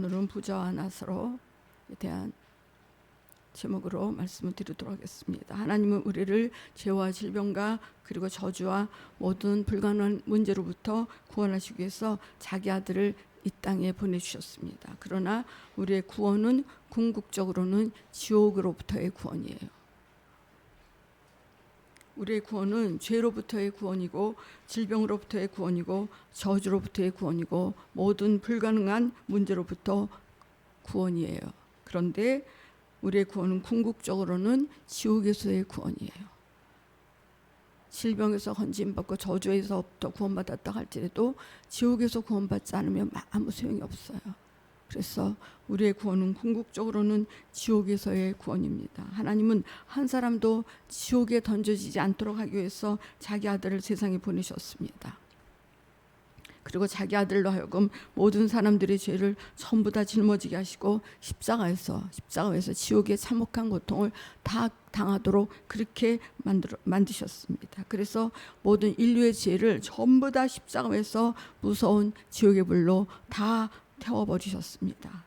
오늘은 부자와 나사로에 대한 제목으로 말씀을 드리도록 하겠습니다. 하나님은 우리를 죄와 질병과 그리고 저주와 모든 불가능한 문제로부터 구원하시기 위해서 자기 아들을 이 땅에 보내주셨습니다. 그러나 우리의 구원은 궁극적으로는 지옥으로부터의 구원이에요. 우리의 구원은 죄로부터의 구원이고 질병으로부터의 구원이고 저주로부터의 구원이고 모든 불가능한 문제로부터 구원이에요. 그런데 우리의 구원은 궁극적으로는 지옥에서의 구원이에요. 질병에서 건짐받고 저주에서부터 구원받았다 할지라도 지옥에서 구원받지 않으면 아무 소용이 없어요. 그래서 우리의 구원은 궁극적으로는 지옥에서의 구원입니다. 하나님은 한 사람도 지옥에 던져지지 않도록 하기 위해서 자기 아들을 세상에 보내셨습니다. 그리고 자기 아들로 하여금 모든 사람들의 죄를 전부 다 짊어지게 하시고 십자가에서 지옥의 참혹한 고통을 다 당하도록 그렇게 만드셨습니다. 그래서 모든 인류의 죄를 전부 다 십자가에서 무서운 지옥의 불로 다 태워버리셨습니다.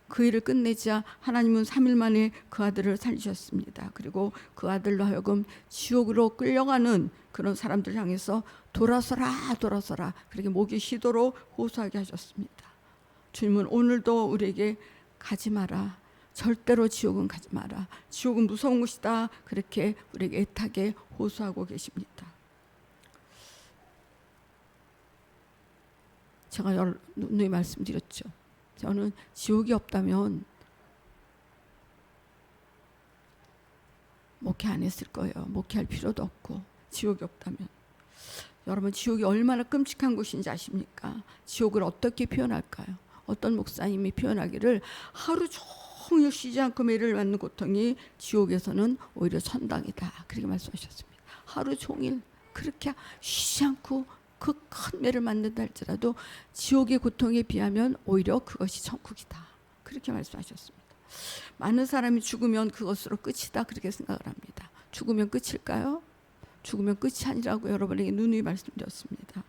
그 일을 끝내자 하나님은 3일 만에 그 아들을 살리셨습니다. 그리고 그 아들로 하여금 지옥으로 끌려가는 그런 사람들 향해서 돌아서라 그렇게 목이 쉬도록 호소하게 하셨습니다. 주님은 오늘도 우리에게 가지 마라, 절대로 지옥은 가지 마라, 지옥은 무서운 곳이다, 그렇게 우리에게 애타게 호소하고 계십니다. 제가 누누이 말씀드렸죠. 저는 지옥이 없다면 목회 안 했을 거예요. 목회할 필요도 없고. 지옥이 없다면. 여러분, 지옥이 얼마나 끔찍한 곳인지 아십니까? 지옥을 어떻게 표현할까요? 어떤 목사님이 표현하기를 하루 종일 쉬지 않고 매를 맞는 고통이 지옥에서는 오히려 천당이다, 그렇게 말씀하셨습니다. 하루 종일 그렇게 쉬지 않고 그 큰 매를 맞는다 할지라도 지옥의 고통에 비하면 오히려 그것이 천국이다, 그렇게 말씀하셨습니다. 많은 사람이 죽으면 그것으로 끝이다, 그렇게 생각을 합니다. 죽으면 끝일까요? 죽으면 끝이 아니라고 여러분에게 누누이 말씀드렸습니다.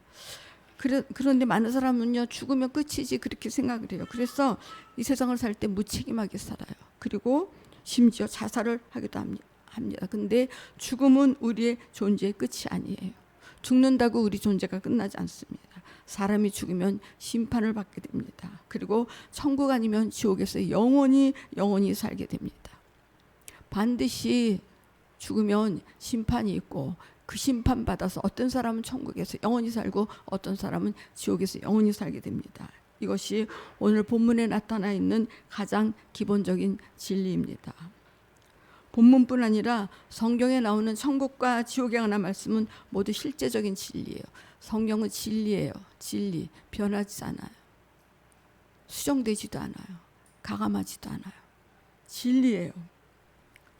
그런데 많은 사람은요, 죽으면 끝이지 그렇게 생각을 해요. 그래서 이 세상을 살 때 무책임하게 살아요. 그리고 심지어 자살을 하기도 합니다. 근데 죽음은 우리의 존재의 끝이 아니에요. 죽는다고 우리 존재가 끝나지 않습니다. 사람이 죽으면 심판을 받게 됩니다. 그리고 천국 아니면 지옥에서 영원히 살게 됩니다. 반드시 죽으면 심판이 있고 그 심판 받아서 어떤 사람은 천국에서 영원히 살고 어떤 사람은 지옥에서 영원히 살게 됩니다. 이것이 오늘 본문에 나타나 있는 가장 기본적인 진리입니다. 본문뿐 아니라 성경에 나오는 천국과 지옥에 관한 말씀은 모두 실제적인 진리예요. 성경은 진리예요. 진리. 변하지 않아요. 수정되지도 않아요. 가감하지도 않아요. 진리예요.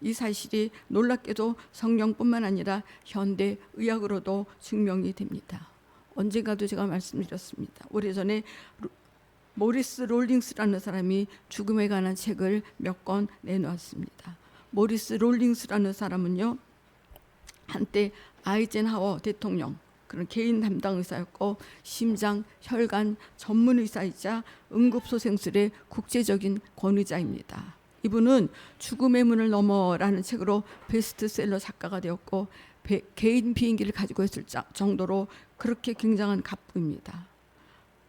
이 사실이 놀랍게도 성경뿐만 아니라 현대 의학으로도 증명이 됩니다. 언젠가도 제가 말씀드렸습니다. 오래전에 모리스 롤링스라는 사람이 죽음에 관한 책을 몇 권 내놓았습니다. 모리스 롤링스라는 사람은요, 한때 아이젠하워 대통령 그런 개인 담당 의사였고 심장, 혈관 전문 의사이자 응급소생술의 국제적인 권위자입니다. 이분은 죽음의 문을 넘어라는 책으로 베스트셀러 작가가 되었고 개인 비행기를 가지고 있을 정도로 그렇게 굉장한 갑부입니다.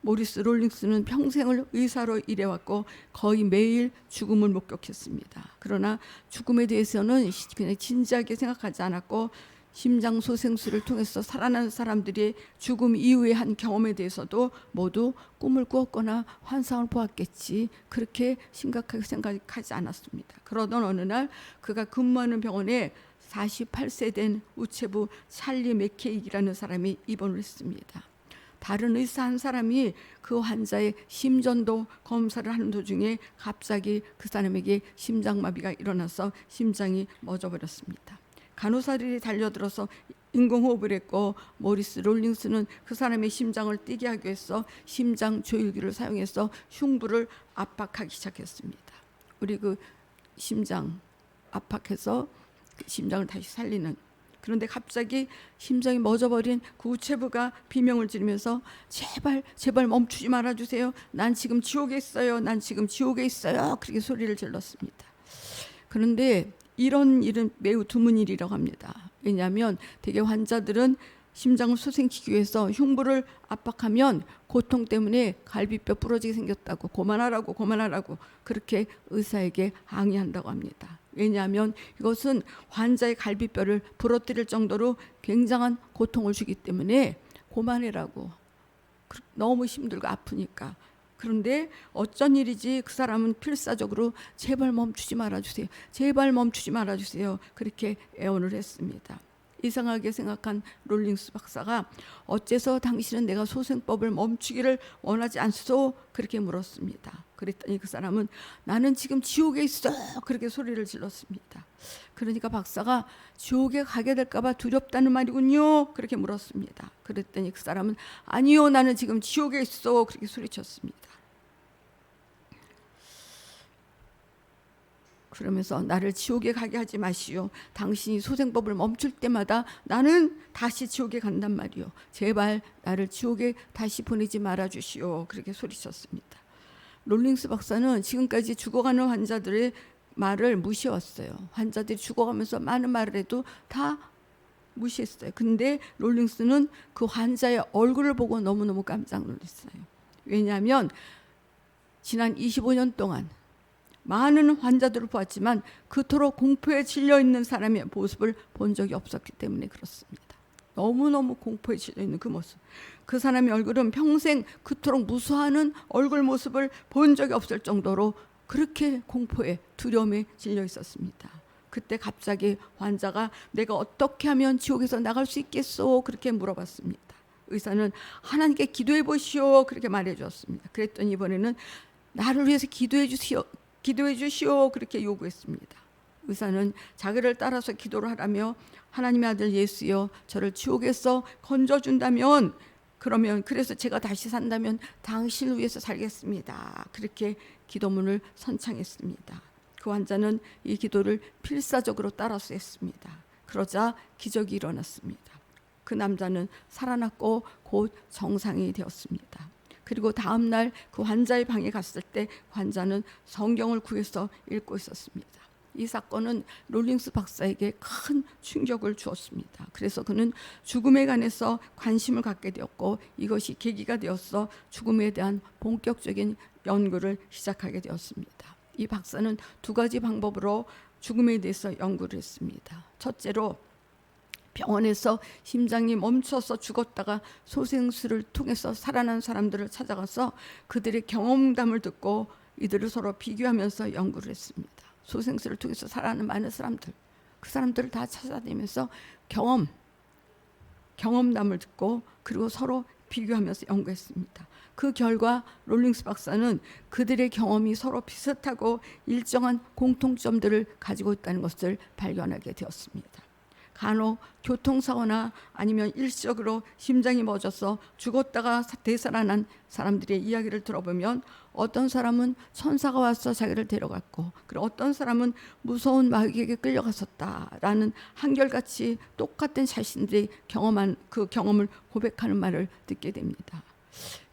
모리스 롤링스는 평생을 의사로 일해왔고 거의 매일 죽음을 목격했습니다. 그러나 죽음에 대해서는 그냥 진지하게 생각하지 않았고 심장소생술을 통해서 살아난 사람들이 죽음 이후의 한 경험에 대해서도 모두 꿈을 꾸었거나 환상을 보았겠지, 그렇게 심각하게 생각하지 않았습니다. 그러던 어느 날 그가 근무하는 병원에 48세 된 우체부 찰리 맥케이라는 사람이 입원을 했습니다. 다른 의사 한 사람이 그 환자의 심전도 검사를 하는 도중에 갑자기 그 사람에게 심장마비가 일어나서 심장이 멎어버렸습니다. 간호사들이 달려들어서 인공호흡을 했고 모리스 롤링스는 그 사람의 심장을 뛰게 하기 위해서 심장 조율기를 사용해서 흉부를 압박하기 시작했습니다. 우리 그 심장 압박해서 그 심장을 다시 살리는 그런데 갑자기 심장이 멎어버린 그 우체부가 비명을 지르면서 제발 멈추지 말아주세요. 난 지금 지옥에 있어요. 난 지금 지옥에 있어요. 그렇게 소리를 질렀습니다. 그런데 이런 일은 매우 드문 일이라고 합니다. 왜냐하면 대개 환자들은 심장을 소생시키기 위해서 흉부를 압박하면 고통 때문에 갈비뼈 부러지게 생겼다고 그만하라고 그렇게 의사에게 항의한다고 합니다. 왜냐하면 이것은 환자의 갈비뼈를 부러뜨릴 정도로 굉장한 고통을 주기 때문에 그만해라고, 너무 힘들고 아프니까. 그런데 어쩐 일이지 그 사람은 필사적으로 제발 멈추지 말아주세요. 제발 멈추지 말아주세요. 그렇게 애원을 했습니다. 이상하게 생각한 롤링스 박사가 어째서 당신은 내가 소생법을 멈추기를 원하지 않소? 그렇게 물었습니다. 그랬더니 그 사람은 나는 지금 지옥에 있어. 그렇게 소리를 질렀습니다. 그러니까 박사가 지옥에 가게 될까 봐 두렵다는 말이군요. 그렇게 물었습니다. 그랬더니 그 사람은 아니요, 나는 지금 지옥에 있어. 그렇게 소리쳤습니다. 그러면서 나를 지옥에 가게 하지 마시오. 당신이 소생법을 멈출 때마다 나는 다시 지옥에 간단 말이오. 제발 나를 지옥에 다시 보내지 말아 주시오. 그렇게 소리쳤습니다. 롤링스 박사는 지금까지 죽어가는 환자들의 말을 무시했어요. 환자들이 죽어가면서 많은 말을 해도 다 무시했어요. 근데 롤링스는 그 환자의 얼굴을 보고 너무너무 깜짝 놀랐어요. 왜냐하면 지난 25년 동안 많은 환자들을 보았지만 그토록 공포에 질려 있는 사람의 모습을 본 적이 없었기 때문에 그렇습니다. 너무너무 공포에 질려 있는 그 모습, 그 사람의 얼굴은 평생 그토록 무수하는 얼굴 모습을 본 적이 없을 정도로 그렇게 공포에, 두려움에 질려 있었습니다. 그때 갑자기 환자가 내가 어떻게 하면 지옥에서 나갈 수 있겠소? 그렇게 물어봤습니다. 의사는 하나님께 기도해 보시오. 그렇게 말해 주었습니다. 그랬더니 이번에는 나를 위해서 기도해 주시오. 그렇게 요구했습니다. 의사는 자기를 따라서 기도를 하라며 하나님의 아들 예수여, 저를 지옥에서 건져준다면, 그래서 제가 다시 산다면 당신을 위해서 살겠습니다. 그렇게 기도문을 선창했습니다. 그 환자는 이 기도를 필사적으로 따라서 했습니다. 그러자 기적이 일어났습니다. 그 남자는 살아났고 곧 정상이 되었습니다. 그리고 다음 날 그 환자의 방에 갔을 때 환자는 성경을 구해서 읽고 있었습니다. 이 사건은 롤링스 박사에게 큰 충격을 주었습니다. 그래서 그는 죽음에 관해서 관심을 갖게 되었고 이것이 계기가 되어서 죽음에 대한 본격적인 연구를 시작하게 되었습니다. 이 박사는 두 가지 방법으로 죽음에 대해서 연구를 했습니다. 첫째로 병원에서 심장이 멈춰서 죽었다가 소생술을 통해서 살아난 사람들을 찾아가서 그들의 경험담을 듣고 이들을 서로 비교하면서 연구를 했습니다. 소생술을 통해서 살아나는 많은 사람들, 그 사람들을 다 찾아다니면서 경험담을 듣고 그리고 서로 비교하면서 연구했습니다. 그 결과 롤링스 박사는 그들의 경험이 서로 비슷하고 일정한 공통점들을 가지고 있다는 것을 발견하게 되었습니다. 간혹 교통사고나 아니면 일시적으로 심장이 멎어서 죽었다가 되살아난 사람들의 이야기를 들어보면 어떤 사람은 천사가 와서 자기를 데려갔고, 그리고 어떤 사람은 무서운 마귀에게 끌려갔었다라는 한결같이 똑같은 자신들이 경험한 그 경험을 고백하는 말을 듣게 됩니다.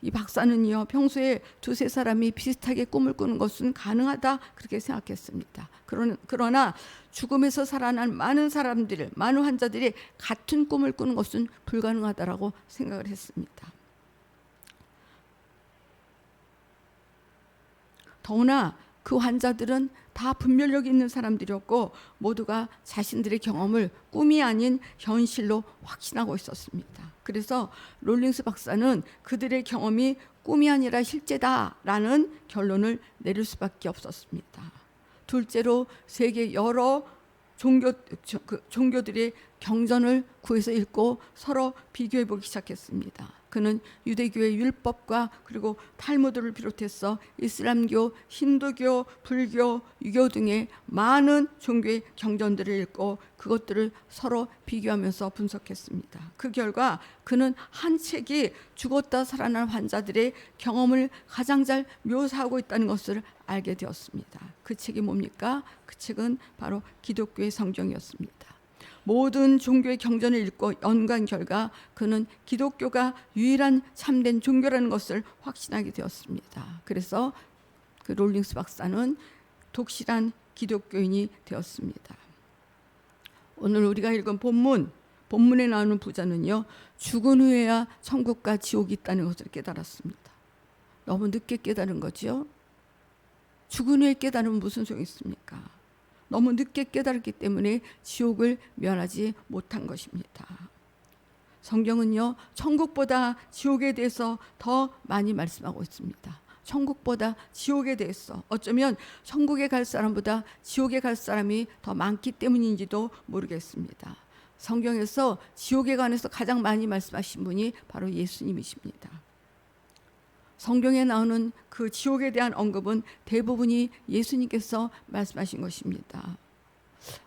이 박사는요, 평소에 두세 사람이 비슷하게 꿈을 꾸는 것은 가능하다 그렇게 생각했습니다. 그러나 죽음에서 살아난 많은 환자들이 같은 꿈을 꾸는 것은 불가능하다라고 생각을 했습니다. 더구나 그 환자들은 다 분별력 있는 사람들이었고 모두가 자신들의 경험을 꿈이 아닌 현실로 확신하고 있었습니다. 그래서 롤링스 박사는 그들의 경험이 꿈이 아니라 실제다라는 결론을 내릴 수밖에 없었습니다. 둘째로 세계 여러 종교들의 경전을 구해서 읽고 서로 비교해 보기 시작했습니다. 그는 유대교의 율법과 그리고 탈무드를 비롯해서 이슬람교, 힌두교, 불교, 유교 등의 많은 종교의 경전들을 읽고 그것들을 서로 비교하면서 분석했습니다. 그 결과 그는 한 책이 죽었다 살아난 환자들의 경험을 가장 잘 묘사하고 있다는 것을 알게 되었습니다. 그 책이 뭡니까? 그 책은 바로 기독교의 성경이었습니다. 모든 종교의 경전을 읽고 연구한 결과 그는 기독교가 유일한 참된 종교라는 것을 확신하게 되었습니다. 그래서 그 롤링스 박사는 독실한 기독교인이 되었습니다. 오늘 우리가 읽은 본문에 나오는 부자는요, 죽은 후에야 천국과 지옥이 있다는 것을 깨달았습니다. 너무 늦게 깨달은 거죠. 죽은 후에 깨달으면 무슨 소용이 있습니까? 너무 늦게 깨달았기 때문에 지옥을 면하지 못한 것입니다. 성경은요, 천국보다 지옥에 대해서 더 많이 말씀하고 있습니다. 천국보다 지옥에 대해서, 어쩌면 천국에 갈 사람보다 지옥에 갈 사람이 더 많기 때문인지도 모르겠습니다. 성경에서 지옥에 관해서 가장 많이 말씀하신 분이 바로 예수님이십니다. 성경에 나오는 그 지옥에 대한 언급은 대부분이 예수님께서 말씀하신 것입니다.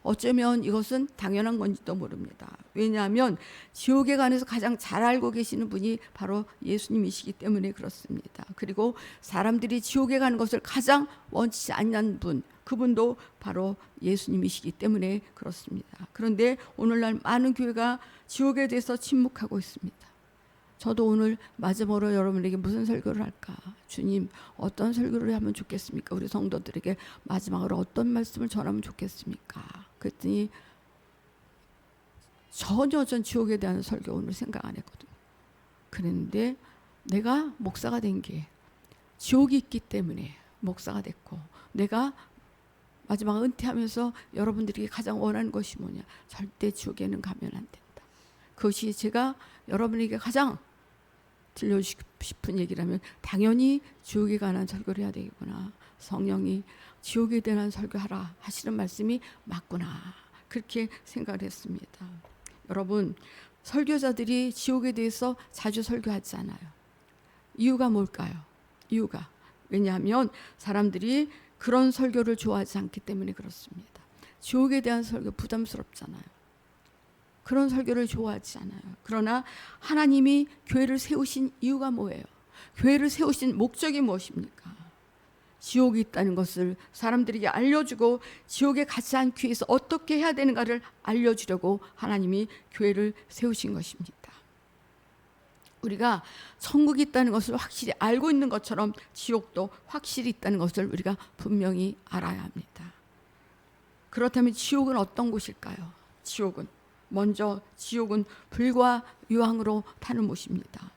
어쩌면 이것은 당연한 건지도 모릅니다. 왜냐하면 지옥에 관해서 가장 잘 알고 계시는 분이 바로 예수님이시기 때문에 그렇습니다. 그리고 사람들이 지옥에 가는 것을 가장 원치 않는 분, 그분도 바로 예수님이시기 때문에 그렇습니다. 그런데 오늘날 많은 교회가 지옥에 대해서 침묵하고 있습니다. 저도 오늘 마지막으로 여러분에게 무슨 설교를 할까? 주님, 어떤 설교를 하면 좋겠습니까? 우리 성도들에게 마지막으로 어떤 말씀을 전하면 좋겠습니까? 그랬더니 전혀 전 지옥에 대한 설교 오늘 생각 안 했거든요. 그랬는데 내가 목사가 된 게 지옥이 있기 때문에 목사가 됐고, 내가 마지막 은퇴하면서 여러분들에게 가장 원하는 것이 뭐냐? 절대 지옥에는 가면 안 된다. 그것이 제가 여러분에게 가장 들려주고 싶은 얘기라면 당연히 지옥에 관한 설교를 해야 되겠구나. 성령이 지옥에 대한 설교하라 하시는 말씀이 맞구나. 그렇게 생각을 했습니다. 여러분, 설교자들이 지옥에 대해서 자주 설교하지 않아요. 이유가 뭘까요? 이유가 왜냐하면 사람들이 그런 설교를 좋아하지 않기 때문에 그렇습니다. 지옥에 대한 설교 부담스럽잖아요. 그런 설교를 좋아하지 않아요. 그러나 하나님이 교회를 세우신 이유가 뭐예요? 교회를 세우신 목적이 무엇입니까? 지옥이 있다는 것을 사람들에게 알려주고 지옥에 가지 않기 위해서 어떻게 해야 되는가를 알려주려고 하나님이 교회를 세우신 것입니다. 우리가 천국이 있다는 것을 확실히 알고 있는 것처럼 지옥도 확실히 있다는 것을 우리가 분명히 알아야 합니다. 그렇다면 지옥은 어떤 곳일까요? 먼저 지옥은 불과 유황으로 타는 곳입니다.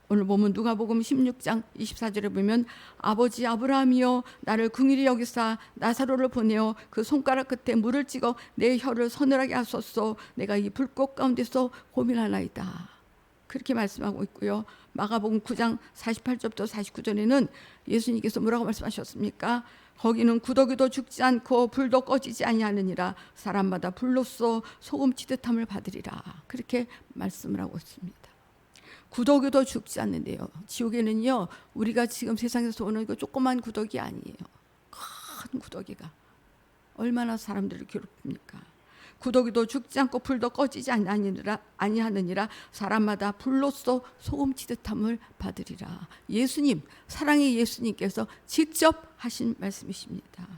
오늘 보면 누가복음 16장 24절에 보면 아버지 아브라함이여 나를 긍휼히 여기사 나사로를 보내어 그 손가락 끝에 물을 찍어 내 혀를 서늘하게 하소서. 내가 이 불꽃 가운데서 고민하나이다. 그렇게 말씀하고 있고요. 마가복음 9장 48절부터 49절에는 예수님께서 뭐라고 말씀하셨습니까? 거기는 구더기도 죽지 않고 불도 꺼지지 아니하느니라. 사람마다 불로써 소금 치듯함을 받으리라. 그렇게 말씀을 하고 있습니다. 구더기도 죽지 않는데요. 지옥에는요, 우리가 지금 세상에서 오는 그 조그만 구더기 아니에요. 큰 구더기가 얼마나 사람들을 괴롭힙니까? 구더기도 죽지 않고 불도 꺼지지 아니하느니라. 사람마다 불로써 소금 치듯함을 받으리라. 예수님, 사랑의 예수님께서 직접 하신 말씀이십니다.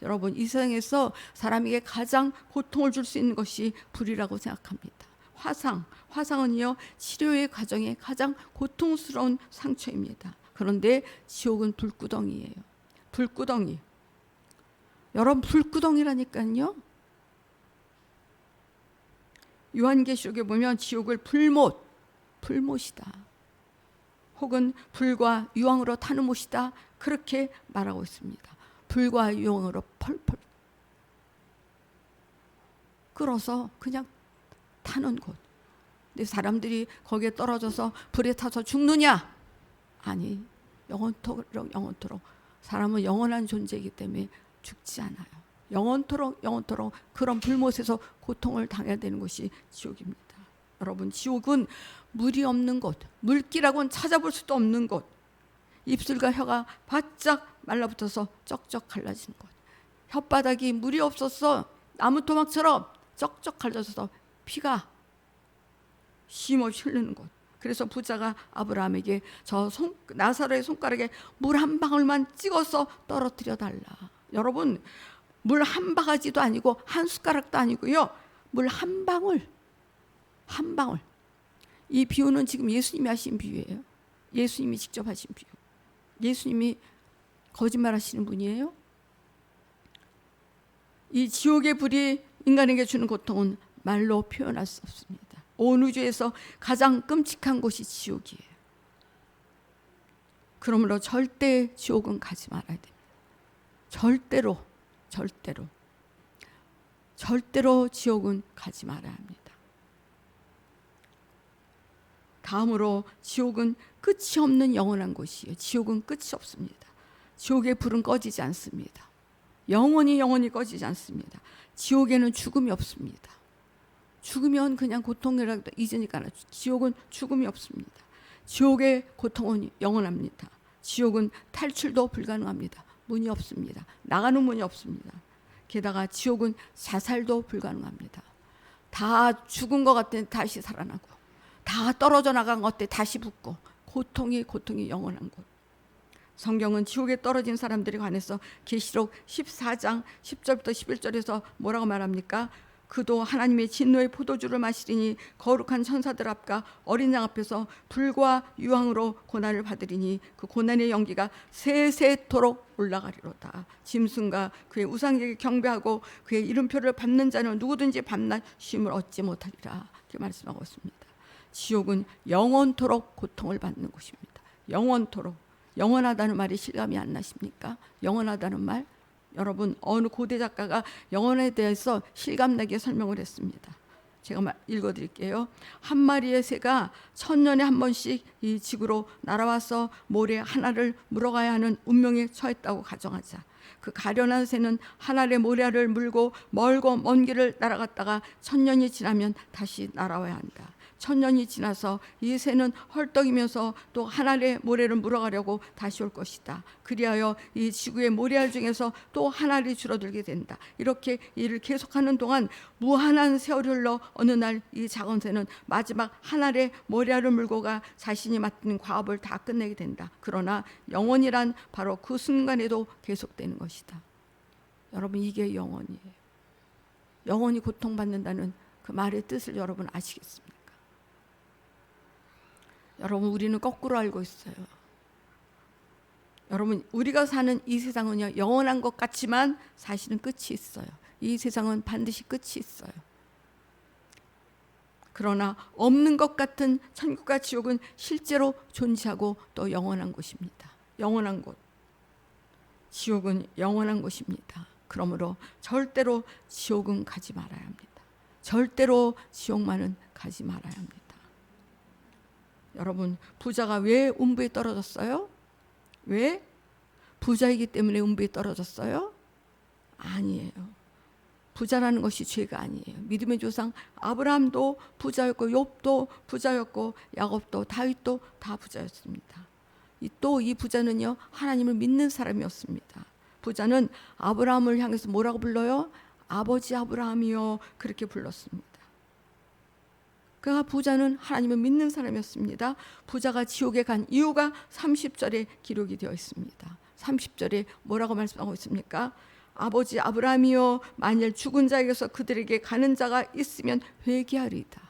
여러분, 이 세상에서 사람에게 가장 고통을 줄 수 있는 것이 불이라고 생각합니다. 화상은요, 치료의 과정에 가장 고통스러운 상처입니다. 그런데 지옥은 불구덩이에요. 불구덩이. 여러분, 불구덩이라니까요. 요한계시록에 보면 지옥을 불못이다. 혹은 불과 유황으로 타는 못이다. 그렇게 말하고 있습니다. 불과 유황으로 펄펄 끓어서 그냥 타는 곳. 근데 사람들이 거기에 떨어져서 불에 타서 죽느냐? 아니, 영원토록 사람은 영원한 존재이기 때문에 죽지 않아요. 영원토록 그런 불못에서 고통을 당해야 되는 것이 지옥입니다. 여러분, 지옥은 물이 없는 곳, 물기라고는 찾아볼 수도 없는 곳, 입술과 혀가 바짝 말라붙어서 쩍쩍 갈라지는 곳, 혓바닥이 물이 없어서 나무 토막처럼 쩍쩍 갈라져서 피가 쉼없이 흐르는 곳. 그래서 부자가 아브라함에게 나사로의 손가락에 물 한 방울만 찍어서 떨어뜨려 달라. 여러분, 물 한 바가지도 아니고 한 숟가락도 아니고요. 물 한 방울, 한 방울. 이 비유는 지금 예수님이 하신 비유예요. 예수님이 직접 하신 비유. 예수님이 거짓말하시는 분이에요. 이 지옥의 불이 인간에게 주는 고통은 말로 표현할 수 없습니다. 온 우주에서 가장 끔찍한 곳이 지옥이에요. 그러므로 절대 지옥은 가지 말아야 됩니다. 절대로 지옥은 가지 말아야 합니다. 다음으로 지옥은 끝이 없는 영원한 곳이에요. 지옥은 끝이 없습니다. 지옥의 불은 꺼지지 않습니다. 영원히 꺼지지 않습니다. 지옥에는 죽음이 없습니다. 죽으면 그냥 고통이라도 잊으니까 지옥은 죽음이 없습니다. 지옥의 고통은 영원합니다. 지옥은 탈출도 불가능합니다. 문이 없습니다. 나가는 문이 없습니다. 게다가 지옥은 자살도 불가능합니다. 다 죽은 것 같더니 다시 살아나고, 다 떨어져 나간 것 같더니 다시 붙고, 고통이 영원한 곳. 성경은 지옥에 떨어진 사람들에 관해서 계시록 14장 10절부터 11절에서 뭐라고 말합니까? 그도 하나님의 진노의 포도주를 마시리니 거룩한 천사들 앞과 어린 양 앞에서 불과 유황으로 고난을 받으리니 그 고난의 연기가 세세토록 올라가리로다. 짐승과 그의 우상에게 경배하고 그의 이름표를 밟는 자는 누구든지 밤낮 쉼을 얻지 못하리라. 이렇게 말씀하고 있습니다. 지옥은 영원토록 고통을 받는 곳입니다. 영원토록. 영원하다는 말이 실감이 안 나십니까? 영원하다는 말, 여러분 어느 고대 작가가 영원에 대해서 실감나게 설명을 했습니다. 제가 읽어드릴게요. 한 마리의 새가 1000년에 한 번씩 이 지구로 날아와서 모래 하나를 물어가야 하는 운명에 처했다고 가정하자. 그 가련한 새는 한 알의 모래알을 물고 멀고 먼 길을 날아갔다가 1000년이 지나면 다시 날아와야 한다. 1000년이 지나서 이 새는 헐떡이면서 또 한 알의 모래를 물어가려고 다시 올 것이다. 그리하여 이 지구의 모래알 중에서 또 한 알이 줄어들게 된다. 이렇게 일을 계속하는 동안 무한한 세월이 흘러 어느 날 이 작은 새는 마지막 한 알의 모래알을 물고가 자신이 맡은 과업을 다 끝내게 된다. 그러나 영원이란 바로 그 순간에도 계속되는 것이다. 여러분, 이게 영원이에요. 영원히 고통받는다는 그 말의 뜻을 여러분 아시겠습니까? 여러분, 우리는 거꾸로 알고 있어요. 여러분, 우리가 사는 이 세상은요, 영원한 것 같지만 사실은 끝이 있어요. 이 세상은 반드시 끝이 있어요. 그러나 없는 것 같은 천국과 지옥은 실제로 존재하고 또 영원한 곳입니다. 영원한 곳. 지옥은 영원한 곳입니다. 그러므로 절대로 지옥은 가지 말아야 합니다. 절대로 지옥만은 가지 말아야 합니다. 여러분, 부자가 왜 음부에 떨어졌어요? 왜? 부자이기 때문에 음부에 떨어졌어요? 아니에요. 부자라는 것이 죄가 아니에요. 믿음의 조상 아브라함도 부자였고, 욥도 부자였고, 야곱도 다윗도 다 부자였습니다. 또 이 부자는요, 하나님을 믿는 사람이었습니다. 부자는 아브라함을 향해서 뭐라고 불러요? 아버지 아브라함이요, 그렇게 불렀습니다. 그 부자는 하나님을 믿는 사람이었습니다. 부자가 지옥에 간 이유가 30절에 기록이 되어 있습니다. 30절에 뭐라고 말씀하고 있습니까? 아버지 아브라함이여, 만일 죽은 자에게서 그들에게 가는 자가 있으면 회개하리이다.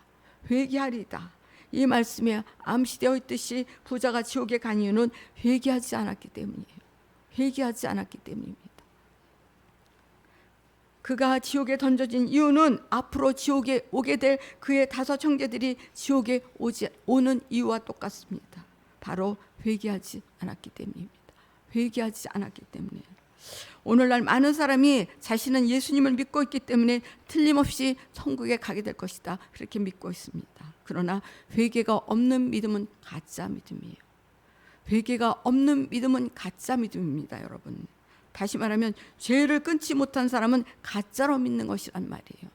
회개하리이다. 이 말씀에 암시되어 있듯이 부자가 지옥에 간 이유는 회개하지 않았기 때문이에요. 회개하지 않았기 때문입니다. 그가 지옥에 던져진 이유는 앞으로 지옥에 오게 될 그의 5 형제들이 지옥에 오는 이유와 똑같습니다. 바로 회개하지 않았기 때문입니다. 회개하지 않았기 때문에. 오늘날 많은 사람이 자신은 예수님을 믿고 있기 때문에 틀림없이 천국에 가게 될 것이다, 그렇게 믿고 있습니다. 그러나 회개가 없는 믿음은 가짜 믿음이에요. 회개가 없는 믿음은 가짜 믿음입니다, 여러분. 다시 말하면 죄를 끊지 못한 사람은 가짜로 믿는 것이란 말이에요.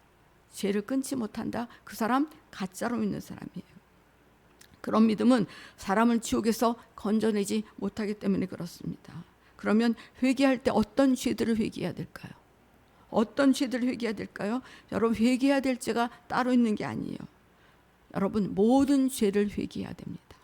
죄를 끊지 못한다? 그 사람 가짜로 믿는 사람이에요. 그런 믿음은 사람을 지옥에서 건져내지 못하기 때문에 그렇습니다. 그러면 회개할 때 어떤 죄들을 회개해야 될까요? 어떤 죄들을 회개해야 될까요? 여러분, 회개해야 될 죄가 따로 있는 게 아니에요. 여러분, 모든 죄를 회개해야 됩니다.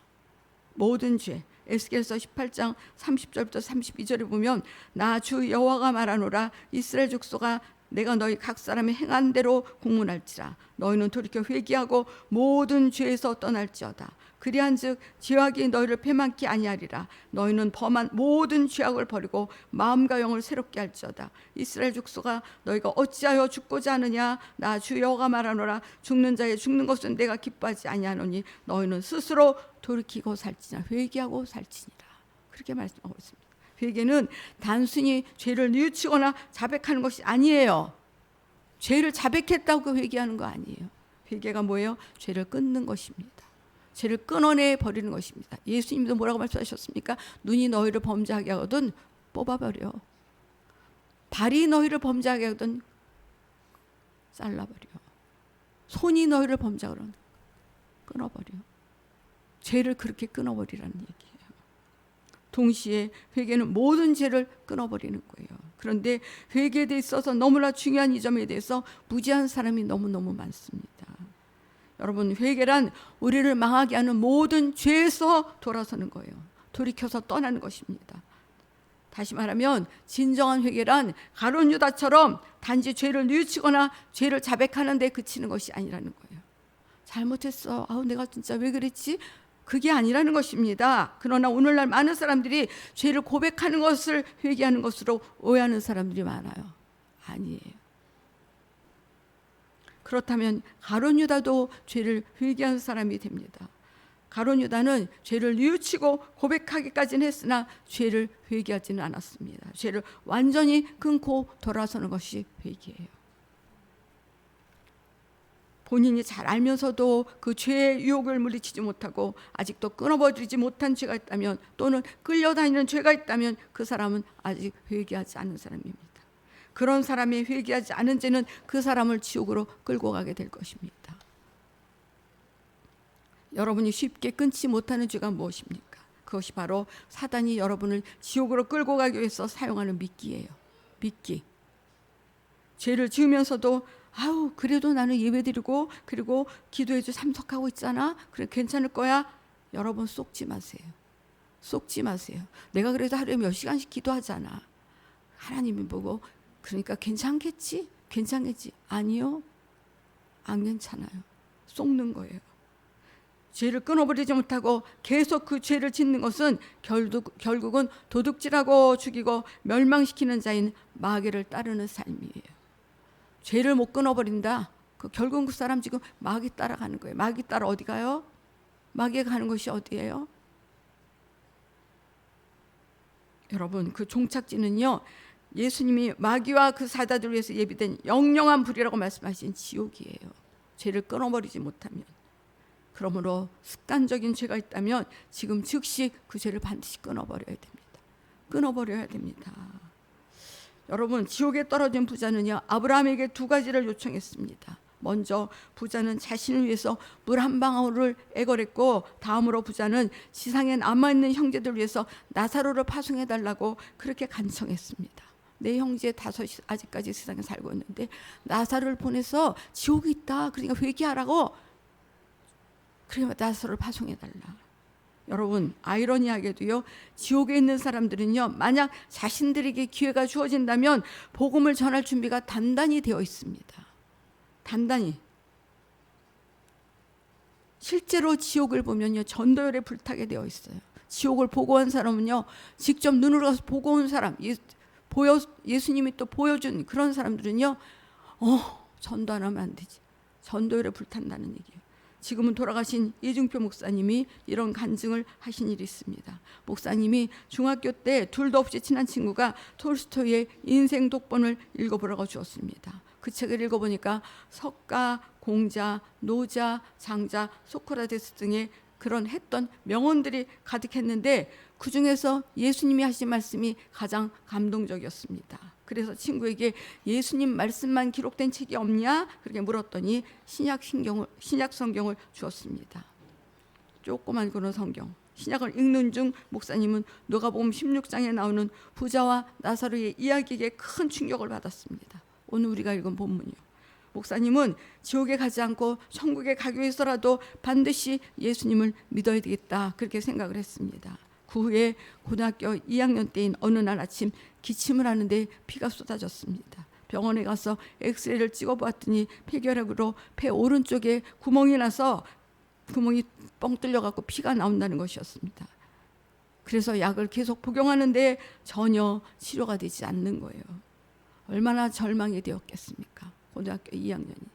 모든 죄. 에스겔서 18장 30절부터 32절에 보면 나 주 여호와가 말하노라 이스라엘 족속아 내가 너희 각 사람이 행한 대로 공문할지라 너희는 돌이켜 회개하고 모든 죄에서 떠날지어다. 그리한즉 죄악이 너희를 패망케 아니하리라. 너희는 범한 모든 죄악을 버리고 마음과 영을 새롭게 할지어다. 이스라엘 족속아 너희가 어찌하여 죽고자 하느냐. 나 주 여호와가 말하노라 죽는 자의 죽는 것은 내가 기뻐하지 아니하노니 너희는 스스로 돌이키고 살지니라. 회개하고 살지니라. 그렇게 말씀하고 있습니다. 회개는 단순히 죄를 뉘우치거나 자백하는 것이 아니에요. 죄를 자백했다고 회개하는 거 아니에요. 회개가 뭐예요? 죄를 끊는 것입니다. 죄를 끊어내 버리는 것입니다. 예수님도 뭐라고 말씀하셨습니까? 눈이 너희를 범죄하게 하거든 뽑아버려. 발이 너희를 범죄하게 하거든 잘라버려. 손이 너희를 범죄하게 하거든 끊어버려. 죄를 그렇게 끊어버리라는 얘기예요. 동시에 회개는 모든 죄를 끊어버리는 거예요. 그런데 회개에 대해 있어서 너무나 중요한 이 점에 대해서 무지한 사람이 너무너무 많습니다. 여러분, 회개란 우리를 망하게 하는 모든 죄에서 돌아서는 거예요. 돌이켜서 떠나는 것입니다. 다시 말하면 진정한 회개란 가룟 유다처럼 단지 죄를 뉘우치거나 죄를 자백하는 데 그치는 것이 아니라는 거예요. 잘못했어. 내가 진짜 왜 그랬지? 그게 아니라는 것입니다. 그러나 오늘날 많은 사람들이 죄를 고백하는 것을 회개하는 것으로 오해하는 사람들이 많아요. 아니에요. 그렇다면 가룟 유다도 죄를 회개한 사람이 됩니다. 가룟 유다는 죄를 뉘우치고 고백하기까지는 했으나 죄를 회개하지는 않았습니다. 죄를 완전히 끊고 돌아서는 것이 회개예요. 본인이 잘 알면서도 그 죄의 유혹을 물리치지 못하고 아직도 끊어버리지 못한 죄가 있다면, 또는 끌려다니는 죄가 있다면 그 사람은 아직 회개하지 않은 사람입니다. 그런 사람이 회개하지 않은 죄는 그 사람을 지옥으로 끌고 가게 될 것입니다. 여러분이 쉽게 끊지 못하는 죄가 무엇입니까? 그것이 바로 사단이 여러분을 지옥으로 끌고 가기 위해서 사용하는 미끼예요. 미끼. 죄를 지으면서도 그래도 나는 예배드리고 그리고 기도해도 참석하고 있잖아. 그래 괜찮을 거야. 여러분 속지 마세요. 속지 마세요. 내가 그래도 하루에 몇 시간씩 기도하잖아. 하나님이 보고 그러니까 괜찮겠지? 괜찮겠지? 아니요. 안 괜찮아요. 속는 거예요. 죄를 끊어버리지 못하고 계속 그 죄를 짓는 것은 결국은 도둑질하고 죽이고 멸망시키는 자인 마귀를 따르는 삶이에요. 죄를 못 끊어버린다. 결국은 그 사람 지금 마귀 따라가는 거예요. 마귀 따라 어디 가요? 마귀가 가는 곳이 어디예요? 여러분, 그 종착지는요, 예수님이 마귀와 그 사자들 위해서 예비된 영영한 불이라고 말씀하신 지옥이에요. 죄를 끊어버리지 못하면. 그러므로 습관적인 죄가 있다면 지금 즉시 그 죄를 반드시 끊어버려야 됩니다. 끊어버려야 됩니다. 여러분, 지옥에 떨어진 부자는요, 아브라함에게 두 가지를 요청했습니다. 먼저 부자는 자신을 위해서 물 한 방울을 애걸했고, 다음으로 부자는 지상에 남아있는 형제들 위해서 나사로를 파송해달라고 그렇게 간청했습니다. 내 형제 다섯이 아직까지 세상에 살고 있는데 나사로를 보내서 지옥이 있다, 그러니까 회개하라고, 그러니까 나사로를 파송해달라. 여러분, 아이러니하게도요, 지옥에 있는 사람들은요, 만약 자신들에게 기회가 주어진다면 복음을 전할 준비가 단단히 되어 있습니다. 단단히. 실제로 지옥을 보면요, 전도열에 불타게 되어 있어요. 지옥을 보고 온 사람은요, 직접 눈으로 가서 보고 온 사람, 예수님이 또 보여준 그런 사람들은요, 전도 안 하면 안 되지. 전도열에 불탄다는 얘기예요. 지금은 돌아가신 이중표 목사님이 이런 간증을 하신 일이 있습니다. 목사님이 중학교 때 둘도 없이 친한 친구가 톨스토이의 인생 독본을 읽어보라고 주었습니다. 그 책을 읽어보니까 석가, 공자, 노자, 장자, 소크라테스 등의 그런 했던 명언들이 가득했는데 그 중에서 예수님이 하신 말씀이 가장 감동적이었습니다. 그래서 친구에게 예수님 말씀만 기록된 책이 없냐? 그렇게 물었더니 신약 성경을 주었습니다. 조그만 그런 성경. 신약을 읽는 중 목사님은 누가복음 16장에 나오는 부자와 나사로의 이야기에 큰 충격을 받았습니다. 오늘 우리가 읽은 본문이요. 목사님은 지옥에 가지 않고 천국에 가기 위해서라도 반드시 예수님을 믿어야 되겠다, 그렇게 생각을 했습니다. 그 후에 고등학교 2학년 때인 어느 날 아침 기침을 하는데 피가 쏟아졌습니다. 병원에 가서 엑스레이를 찍어보았더니 폐결핵으로 폐 오른쪽에 구멍이 나서 구멍이 뻥 뚫려갖고 피가 나온다는 것이었습니다. 그래서 약을 계속 복용하는데 전혀 치료가 되지 않는 거예요. 얼마나 절망이 되었겠습니까? 고등학교 2학년이.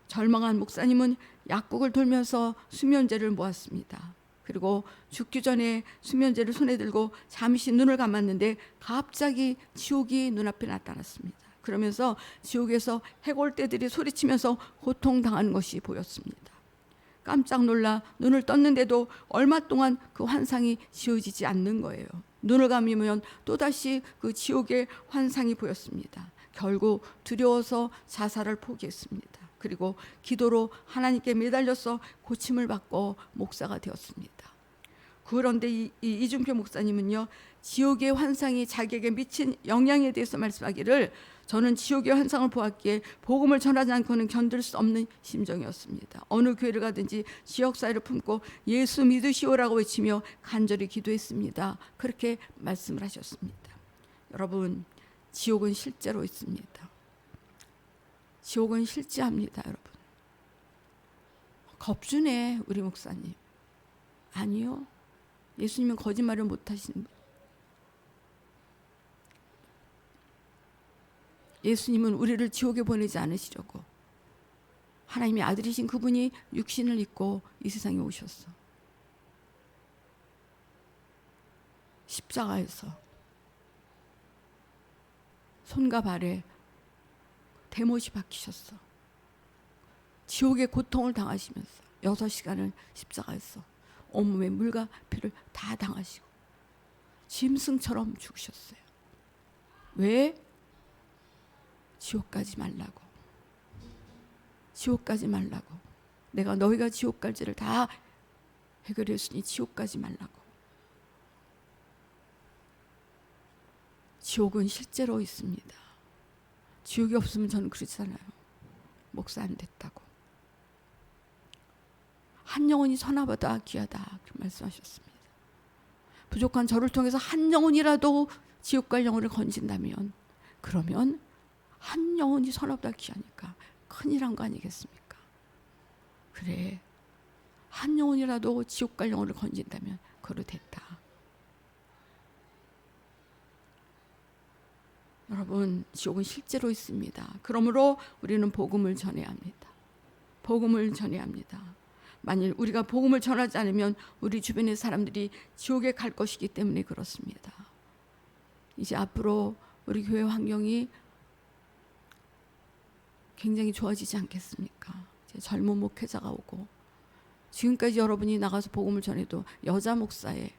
절망한 목사님은 약국을 돌면서 수면제를 모았습니다. 그리고 죽기 전에 수면제를 손에 들고 잠시 눈을 감았는데 갑자기 지옥이 눈앞에 나타났습니다. 그러면서 지옥에서 해골떼들이 소리치면서 고통당하는 것이 보였습니다. 깜짝 놀라 눈을 떴는데도 얼마 동안 그 환상이 지워지지 않는 거예요. 눈을 감으면 또다시 그 지옥의 환상이 보였습니다. 결국 두려워서 자살을 포기했습니다. 그리고 기도로 하나님께 매달려서 고침을 받고 목사가 되었습니다. 그런데 이준표 목사님은요, 지옥의 환상이 자기에게 미친 영향에 대해서 말씀하기를, 저는 지옥의 환상을 보았기에 복음을 전하지 않고는 견딜 수 없는 심정이었습니다. 어느 교회를 가든지 지역사회를 품고 예수 믿으시오라고 외치며 간절히 기도했습니다. 그렇게 말씀을 하셨습니다. 여러분, 지옥은 실제로 있습니다. 지옥은 실제합니다, 여러분. 겁주네 우리 목사님. 아니요, 예수님은 거짓말을 못하시는 분. 예수님은 우리를 지옥에 보내지 않으시려고 하나님의 아들이신 그분이 육신을 입고 이 세상에 오셨어. 십자가에서 손과 발에 대못이 박히셨어. 지옥의 고통을 당하시면서 6시간을 십자가에서 온몸에 물과 피를 다 당하시고 짐승처럼 죽으셨어요. 왜? 지옥 가지 말라고. 지옥 가지 말라고. 내가 너희가 지옥 갈지를 다 해결했으니 지옥 가지 말라고. 지옥은 실제로 있습니다. 지옥이 없으면 저는 그렇잖아요. 목사 안 됐다고. 한 영혼이 선하보다 귀하다, 그렇게 말씀하셨습니다. 부족한 저를 통해서 한 영혼이라도 지옥 갈 영혼을 건진다면, 그러면 한 영혼이 선하보다 귀하니까 큰일 한 거 아니겠습니까? 그래, 한 영혼이라도 지옥 갈 영혼을 건진다면 그로 됐다. 여러분, 지옥은 실제로 있습니다. 그러므로 우리는 복음을 전해야 합니다. 복음을 전해야 합니다. 만일 우리가 복음을 전하지 않으면 우리 주변의 사람들이 지옥에 갈 것이기 때문에 그렇습니다. 이제 앞으로 우리 교회 환경이 굉장히 좋아지지 않겠습니까? 이제 젊은 목회자가 오고, 지금까지 여러분이 나가서 복음을 전해도 여자 목사에,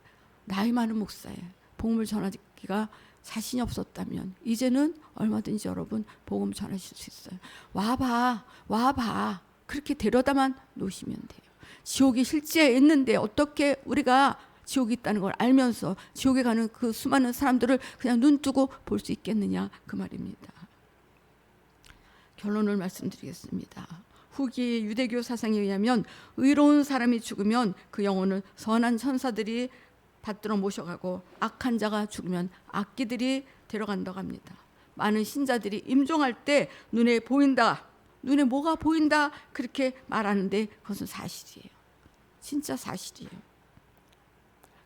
나이 많은 목사에 복음을 전하기가 자신이 없었다면 이제는 얼마든지 여러분 복음 전하실 수 있어요. 와봐 그렇게 데려다만 놓으시면 돼요. 지옥이 실제 있는데 어떻게 우리가 지옥이 있다는 걸 알면서 지옥에 가는 그 수많은 사람들을 그냥 눈 뜨고 볼 수 있겠느냐, 그 말입니다. 결론을 말씀드리겠습니다. 후기 유대교 사상에 의하면 의로운 사람이 죽으면 그 영혼을 선한 천사들이 받들어 모셔가고, 악한 자가 죽으면 악귀들이 데려간다고 합니다. 많은 신자들이 임종할 때 눈에 보인다, 눈에 뭐가 보인다 그렇게 말하는데 그것은 사실이에요. 진짜 사실이에요.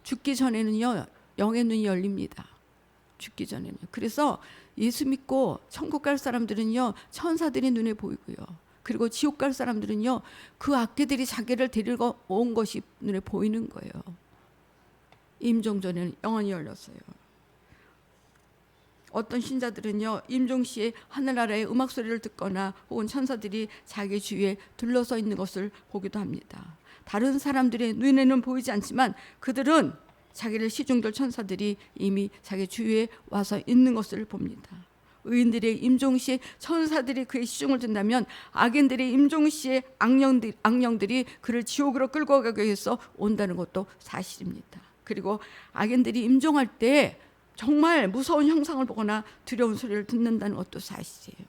죽기 전에는요, 영의 눈이 열립니다. 죽기 전에는. 그래서 예수 믿고 천국 갈 사람들은요, 천사들이 눈에 보이고요. 그리고 지옥 갈 사람들은요, 그 악귀들이 자기를 데리고 온 것이 눈에 보이는 거예요. 임종 전에는 영안이 열렸어요. 어떤 신자들은요, 임종 시에 하늘나라의 음악 소리를 듣거나 혹은 천사들이 자기 주위에 둘러서 있는 것을 보기도 합니다. 다른 사람들의 눈에는 보이지 않지만 그들은 자기를 시중들 천사들이 이미 자기 주위에 와서 있는 것을 봅니다. 의인들의 임종 시에 천사들이 그의 시중을 든다면, 악인들의 임종 시에 악령들이 그를 지옥으로 끌고 가기 위해서 온다는 것도 사실입니다. 그리고 악인들이 임종할 때 정말 무서운 형상을 보거나 두려운 소리를 듣는다는 것도 사실이에요.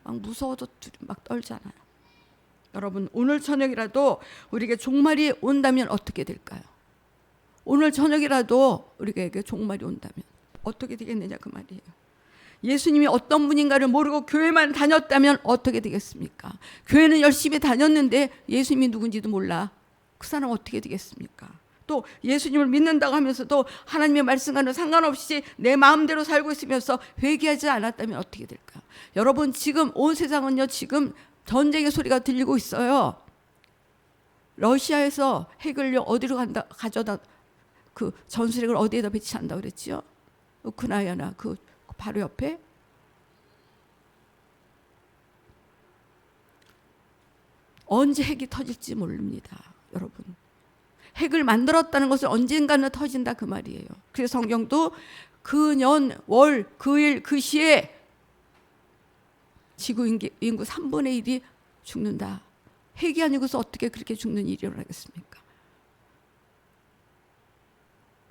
막 무서워도 막 떨잖아요. 여러분, 오늘 저녁이라도 우리에게 종말이 온다면 어떻게 될까요? 오늘 저녁이라도 우리에게 종말이 온다면 어떻게 되겠느냐 그 말이에요. 예수님이 어떤 분인가를 모르고 교회만 다녔다면 어떻게 되겠습니까? 교회는 열심히 다녔는데 예수님이 누군지도 몰라. 그 사람 어떻게 되겠습니까? 또 예수님을 믿는다고 하면서도 하나님의 말씀과는 상관없이 내 마음대로 살고 있으면서 회개하지 않았다면 어떻게 될까? 여러분, 지금 온 세상은요, 지금 전쟁의 소리가 들리고 있어요. 러시아에서 핵을 어디로 가져다 그 전술핵을 어디에다 배치한다 그랬지요? 우크라이나 그 바로 옆에. 언제 핵이 터질지 모릅니다, 여러분. 핵을 만들었다는 것은 언젠가는 터진다 그 말이에요. 그래서 성경도 그 년, 월, 그 일, 그 시에 지구 인구 3분의 1이 죽는다. 핵이 아니고서 어떻게 그렇게 죽는 일이 일어나겠습니까?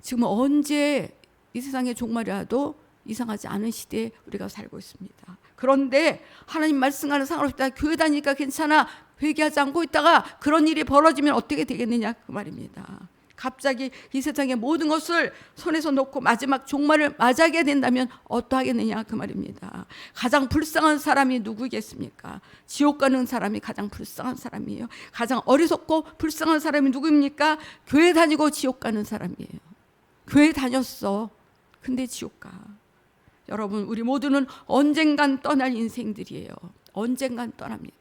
지금 언제 이 세상의 종말이 와도 이상하지 않은 시대에 우리가 살고 있습니다. 그런데 하나님 말씀과는 상관없다. 교회 다니니까 괜찮아. 회개하지 않고 있다가 그런 일이 벌어지면 어떻게 되겠느냐 그 말입니다. 갑자기 이 세상의 모든 것을 손에서 놓고 마지막 종말을 맞이하게 된다면 어떠하겠느냐 그 말입니다. 가장 불쌍한 사람이 누구겠습니까? 지옥 가는 사람이 가장 불쌍한 사람이에요. 가장 어리석고 불쌍한 사람이 누구입니까? 교회 다니고 지옥 가는 사람이에요. 교회 다녔어. 근데 지옥 가. 여러분, 우리 모두는 언젠간 떠날 인생들이에요. 언젠간 떠납니다.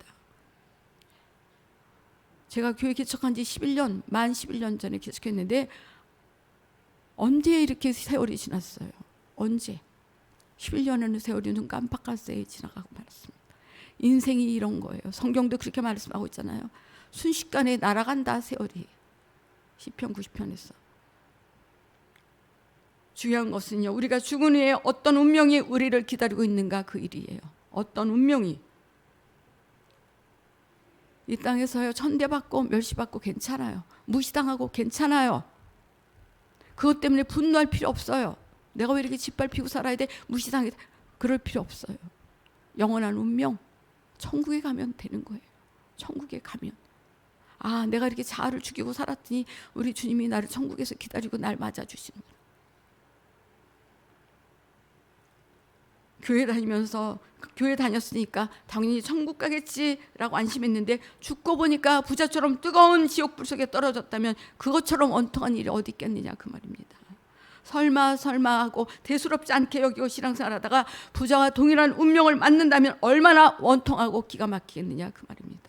제가 교회 개척한 지 11년, 만 11년 전에 개척했는데 언제 이렇게 세월이 지났어요? 언제? 11년이라는 세월이 눈 깜빡할 새에 지나가고 말았습니다. 인생이 이런 거예요. 성경도 그렇게 말씀하고 있잖아요. 순식간에 날아간다 세월이. 시편 90편에서. 중요한 것은요, 우리가 죽은 후에 어떤 운명이 우리를 기다리고 있는가 그 일이에요. 어떤 운명이. 이 땅에서요, 천대받고 멸시받고 괜찮아요. 무시당하고 괜찮아요. 그것 때문에 분노할 필요 없어요. 내가 왜 이렇게 짓밟히고 살아야 돼? 무시당해. 그럴 필요 없어요. 영원한 운명, 천국에 가면 되는 거예요. 천국에 가면. 아, 내가 이렇게 자아를 죽이고 살았더니 우리 주님이 나를 천국에서 기다리고 날 맞아주시는구나. 교회 다녔으니까 당연히 천국 가겠지라고 안심했는데 죽고 보니까 부자처럼 뜨거운 지옥불 속에 떨어졌다면 그것처럼 원통한 일이 어디 있겠느냐 그 말입니다. 설마 하고 대수롭지 않게 여기고 신앙생활하다가 부자와 동일한 운명을 맞는다면 얼마나 원통하고 기가 막히겠느냐 그 말입니다.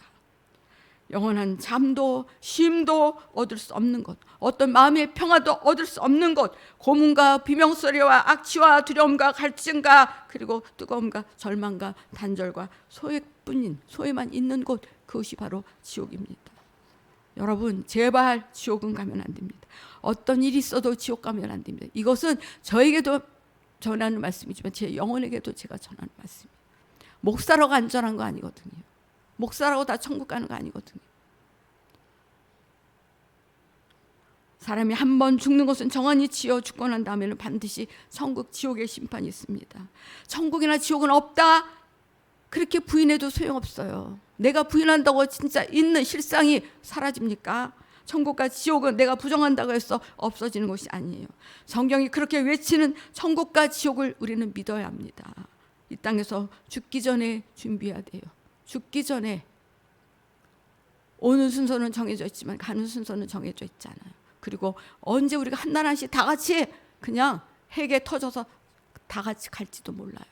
영원한 잠도 쉼도 얻을 수 없는 것, 어떤 마음의 평화도 얻을 수 없는 것, 고문과 비명소리와 악취와 두려움과 갈증과 그리고 뜨거움과 절망과 단절과 소외만 있는 곳, 그것이 바로 지옥입니다. 여러분, 제발 지옥은 가면 안 됩니다. 어떤 일이 있어도 지옥 가면 안 됩니다. 이것은 저에게도 전하는 말씀이지만 제 영혼에게도 제가 전하는 말씀이에요. 목사라고 안전한 거 아니거든요. 목사라고 다 천국 가는 거 아니거든요. 사람이 한 번 죽는 것은 정한이 지어 죽고 난 다음에는 반드시 천국, 지옥의 심판이 있습니다. 천국이나 지옥은 없다. 그렇게 부인해도 소용없어요. 내가 부인한다고 진짜 있는 실상이 사라집니까? 천국과 지옥은 내가 부정한다고 해서 없어지는 것이 아니에요. 성경이 그렇게 외치는 천국과 지옥을 우리는 믿어야 합니다. 이 땅에서 죽기 전에 준비해야 돼요. 죽기 전에. 오는 순서는 정해져 있지만 가는 순서는 정해져 있지 않아요. 그리고 언제 우리가 한 날 한씩 다 같이 그냥 핵에 터져서 다 같이 갈지도 몰라요.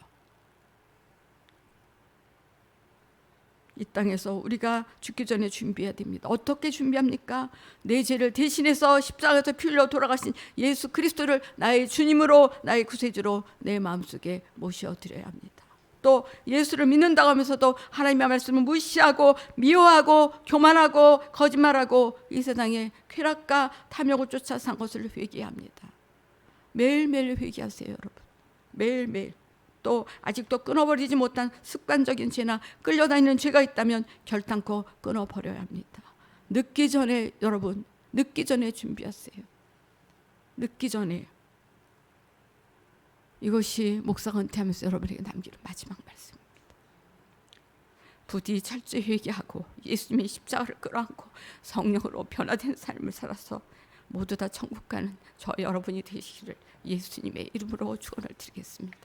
이 땅에서 우리가 죽기 전에 준비해야 됩니다. 어떻게 준비합니까? 내 죄를 대신해서 십자가에서 피 흘려 돌아가신 예수 그리스도를 나의 주님으로, 나의 구세주로 내 마음속에 모셔드려야 합니다. 또 예수를 믿는다고 하면서도 하나님의 말씀을 무시하고 미워하고 교만하고 거짓말하고 이 세상의 쾌락과 탐욕을 쫓아 산 것을 회개해야 합니다. 매일매일 회개하세요, 여러분. 매일매일. 또 아직도 끊어버리지 못한 습관적인 죄나 끌려다니는 죄가 있다면 결단코 끊어버려야 합니다. 늦기 전에, 여러분, 늦기 전에 준비하세요. 늦기 전에. 이것이 목사가 은퇴하면서 여러분에게 남기는 마지막 말씀입니다. 부디 철저히 회개하고 예수님의 십자가를 끌어안고 성령으로 변화된 삶을 살아서 모두 다 천국 가는 저 여러분이 되시기를 예수님의 이름으로 축원을 드리겠습니다.